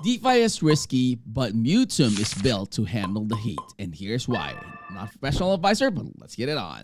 DeFi is risky, but Mutuum is built to handle the heat. And here's why. Not a professional advisor, but let's get it on.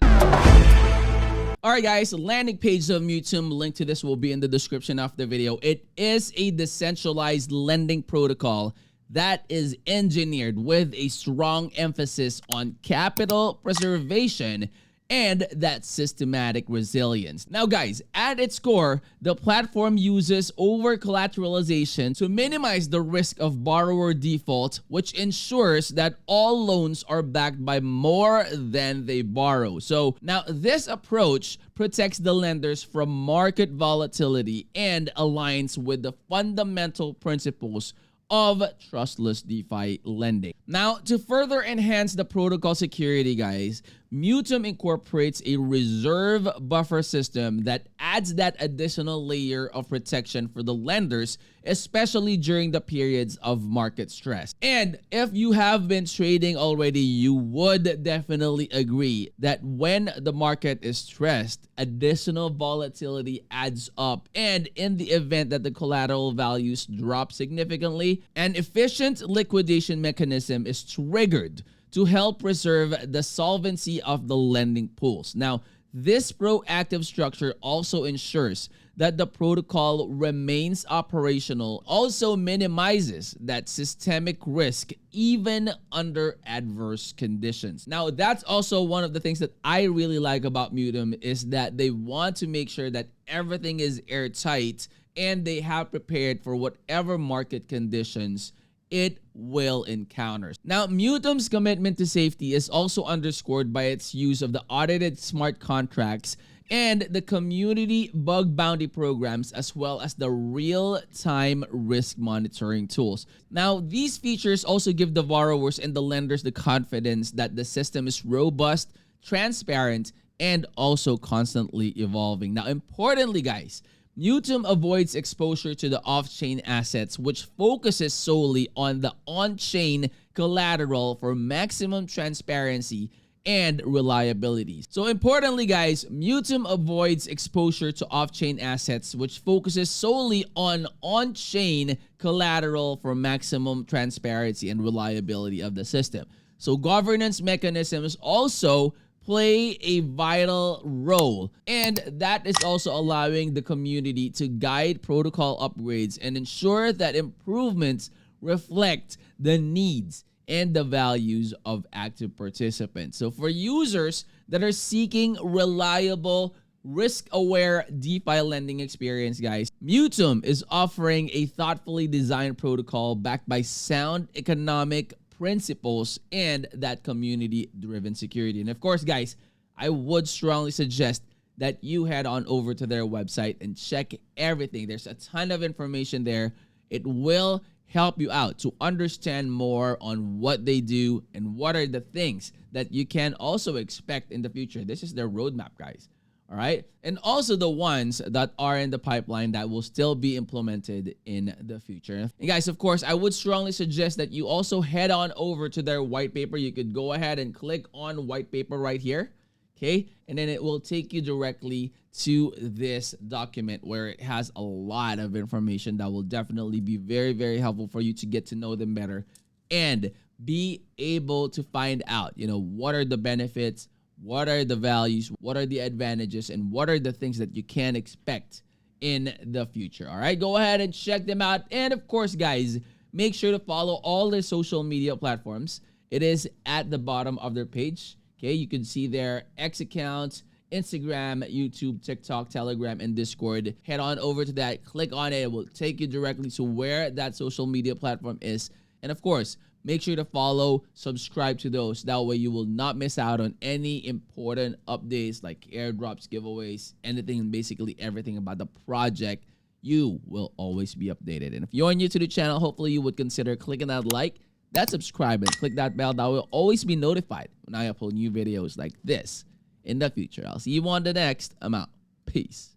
Alright guys, the landing page of Mutuum, link to this will be in the description of the video. It is a decentralized lending protocol that is engineered with a strong emphasis on capital preservation and that systematic resilience. Now guys, at its core, the platform uses over-collateralization to minimize the risk of borrower default, which ensures that all loans are backed by more than they borrow. So now this approach protects the lenders from market volatility and aligns with the fundamental principles of trustless DeFi lending. Now, to further enhance the protocol security, guys, Mutuum incorporates a reserve buffer system that adds that additional layer of protection for the lenders, especially during the periods of market stress. And if you have been trading already, you would definitely agree that when the market is stressed, additional volatility adds up. And in the event that the collateral values drop significantly, an efficient liquidation mechanism is triggered to help preserve the solvency of the lending pools. Now, this proactive structure also ensures that the protocol remains operational, also minimizes that systemic risk even under adverse conditions. Now, that's also one of the things that I really like about Mutuum is that they want to make sure that everything is airtight and they have prepared for whatever market conditions it will encounter. Now, Mutuum's commitment to safety is also underscored by its use of the audited smart contracts and the community bug bounty programs, as well as the real-time risk monitoring tools. Now, these features also give the borrowers and the lenders the confidence that the system is robust, transparent, and also constantly evolving. Now, importantly, guys, Mutuum avoids exposure to the off-chain assets, which focuses solely on the on-chain collateral for maximum transparency and reliability. So importantly, guys, Mutuum avoids exposure to off-chain assets, which focuses solely on on-chain collateral for maximum transparency and reliability of the system. So governance mechanisms also play a vital role, and that is also allowing the community to guide protocol upgrades and ensure that improvements reflect the needs and the values of active participants. So for users that are seeking reliable, risk-aware DeFi lending experience, guys, Mutuum is offering a thoughtfully designed protocol backed by sound economic principles and that community-driven security. And of course, guys, I would strongly suggest that you head on over to their website and check everything. There's a ton of information there. It will help you out to understand more on what they do and what are the things that you can also expect in the future. This is their roadmap, guys. All right. And also the ones that are in the pipeline that will still be implemented in the future. And guys, of course, I would strongly suggest that you also head on over to their white paper. You could go ahead and click on white paper right here. Okay. And then it will take you directly to this document where it has a lot of information that will definitely be very, very helpful for you to get to know them better and be able to find out, what are the benefits, what are the values, what are the advantages, and what are the things that you can expect in the future. All right, go ahead and check them out. And of course, guys, make sure to follow all their social media platforms. It is at the bottom of their page. Okay, you can see their X accounts, Instagram, YouTube, TikTok, Telegram, and Discord. Head on over to that, click on it. It will take you directly to where that social media platform is. And of course, make sure to follow, subscribe to those. That way you will not miss out on any important updates like airdrops, giveaways, anything, basically everything about the project. You will always be updated. And if you're new to the channel, hopefully you would consider clicking that like, that subscribe, and click that bell. That will always be notified when I upload new videos like this in the future. I'll see you on the next. I'm out. Peace.